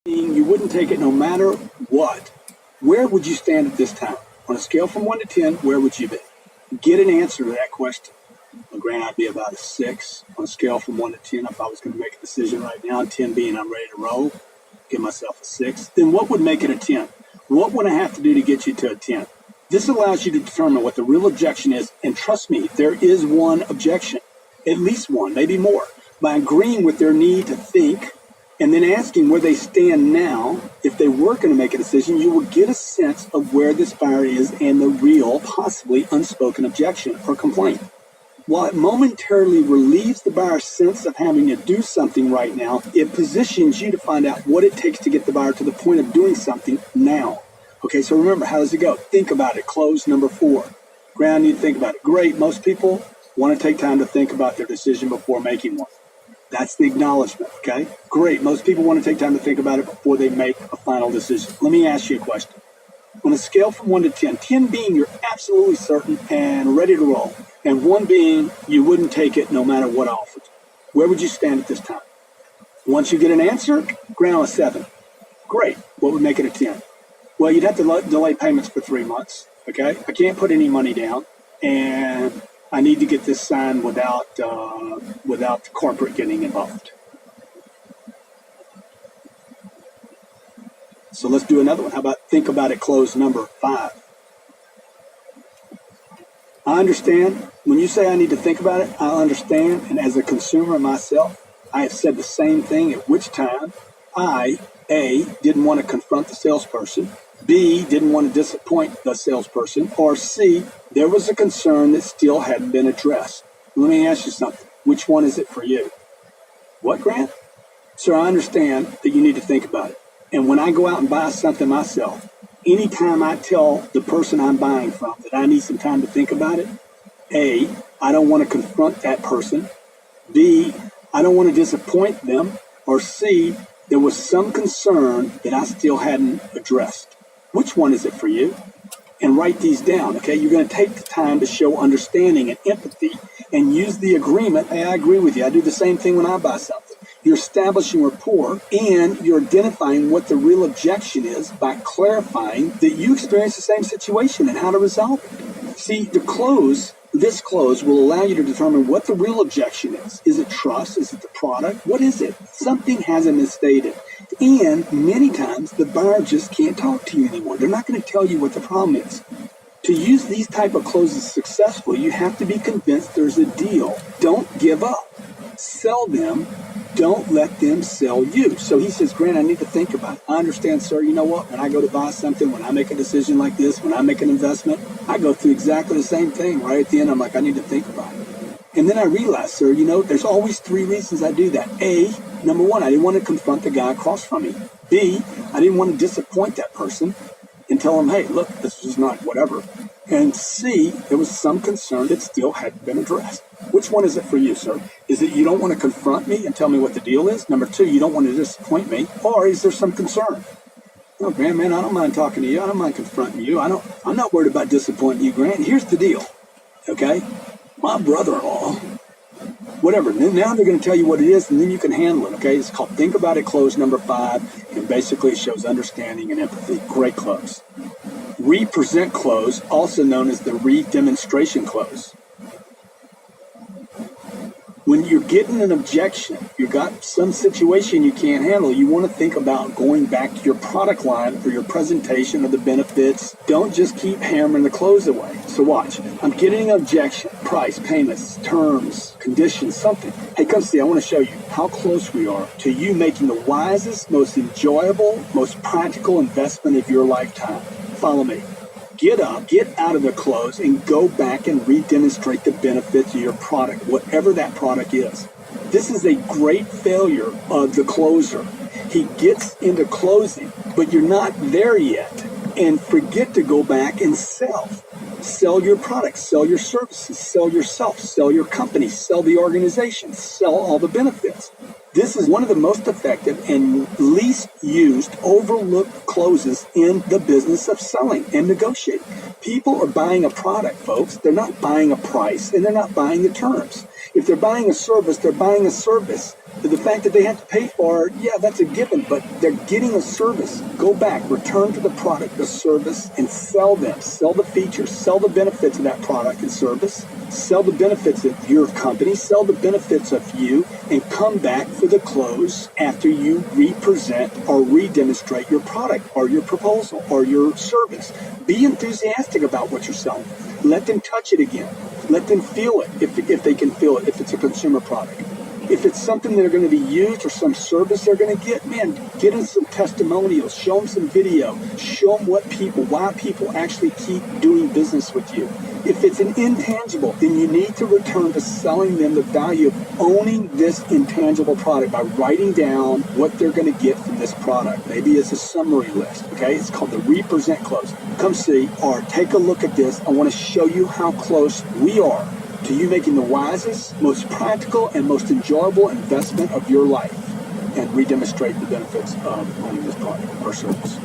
You wouldn't take it no matter what. Where would you stand at this time? On a scale from 1 to 10, where would you be? Get an answer to that question. Well, Grant, I'd be about a 6. On a scale from 1 to 10, if I was going to make a decision right now, 10 being I'm ready to roll, give myself a 6. Then what would make it a 10? What would I have to do to get you to a 10? This allows you to determine what the real objection is. And trust me, there is one objection, at least one, maybe more. By agreeing with their need to think and then asking where they stand now, if they were going to make a decision, you will get a sense of where this buyer is and the real, possibly unspoken objection or complaint. While it momentarily relieves the buyer's sense of having to do something right now, it positions you to find out what it takes to get the buyer to the point of doing something now. Okay, so remember, how does it go? Think about it. Close number 4. Grant, I need to think about it. Great. Most people want to take time to think about their decision before making one. That's the acknowledgement, okay? Great. Most people want to take time to think about it before they make a final decision. Let me ask you a question. On a scale from 1 to 10, 10 being you're absolutely certain and ready to roll, and 1 being you wouldn't take it no matter what offered, where would you stand at this time? Once you get an answer, ground a 7. Great. What would make it a 10? Well, you'd have to delay payments for 3 months, okay? I can't put any money down, and I need to get this signed without corporate getting involved. So let's do another one. How about think about it, close number 5. I understand. When you say I need to think about it, I understand. And as a consumer myself, I have said the same thing, at which time I, A, didn't want to confront the salesperson, B, didn't want to disappoint the salesperson, or C, there was a concern that still hadn't been addressed. Let me ask you something. Which one is it for you? What, Grant? Sir, I understand that you need to think about it. And when I go out and buy something myself, anytime I tell the person I'm buying from that I need some time to think about it, A, I don't want to confront that person. B, I don't want to disappoint them. Or C, there was some concern that I still hadn't addressed. Which one is it for you? And write these down, okay? You're going to take the time to show understanding and empathy and use the agreement. Hey, I agree with you. I do the same thing when I buy something. You're establishing rapport, and you're identifying what the real objection is by clarifying that you experience the same situation and how to resolve it. See, this close will allow you to determine what the real objection is. Is it trust? Is it the product? What is it? Something hasn't been stated. And many times the buyer just can't talk to you anymore. They're not going to tell you what the problem is. To use these type of closes successfully, you have to be convinced there's a deal. Don't give up. Sell them. Don't let them sell you. So he says, Grant, I need to think about it. I understand, sir. You know what? When I go to buy something, when I make a decision like this, when I make an investment, I go through exactly the same thing. Right at the end, I'm like, I need to think about it. And then I realized, sir, there's always 3 reasons I do that. A, number 1, I didn't want to confront the guy across from me. B, I didn't want to disappoint that person and tell him, hey, look, this is not whatever. And C, there was some concern that still hadn't been addressed. Which one is it for you, sir? Is it you don't want to confront me and tell me what the deal is? Number 2, you don't want to disappoint me? Or is there some concern? Oh, Grant, man, I don't mind talking to you. I don't mind confronting you. I'm not worried about disappointing you, Grant. Here's the deal, okay? My brother-in-law, whatever. Now they're going to tell you what it is, and then you can handle it, okay? It's called Think About It Close number 5, and basically it shows understanding and empathy. Great close. Represent close, also known as the re-demonstration close. When you're getting an objection, you've got some situation you can't handle, you want to think about going back to your product line for your presentation of the benefits. Don't just keep hammering the close away. So watch. I'm getting an objection. Price, payments, terms, conditions, something. Hey, come see. I want to show you how close we are to you making the wisest, most enjoyable, most practical investment of your lifetime. Follow me. Get up, get out of the close, and go back and re-demonstrate the benefits of your product, whatever that product is. This is a great failure of the closer. He gets into closing, but you're not there yet. And forget to go back and sell. Sell your products, sell your services, sell yourself, sell your company, sell the organization, sell all the benefits. This is one of the most effective and least used, overlooked closes in the business of selling and negotiating. People are buying a product, folks. They're not buying a price, and they're not buying the terms. If they're buying a service, they're buying a service. The fact that they have to pay for it, yeah, that's a given, but they're getting a service. Go back, return to the product, the service, and sell them. Sell the features, sell the benefits of that product and service, sell the benefits of your company, sell the benefits of you, and come back for the close after you represent or redemonstrate your product or your proposal or your service. Be enthusiastic about what you're selling. Let them touch it again. Let them feel it if they can feel it, if it's a consumer product. If it's something that are going to be used or some service they're going to get, man, get them some testimonials, show them some video, show them why people actually keep doing business with you. If it's an intangible, then you need to return to selling them the value of owning this intangible product by writing down what they're going to get from this product. Maybe it's a summary list, okay? It's called the represent close. Come see or take a look at this. I want to show you how close we are to you making the wisest, most practical, and most enjoyable investment of your life and redemonstrate the benefits of owning this product or service.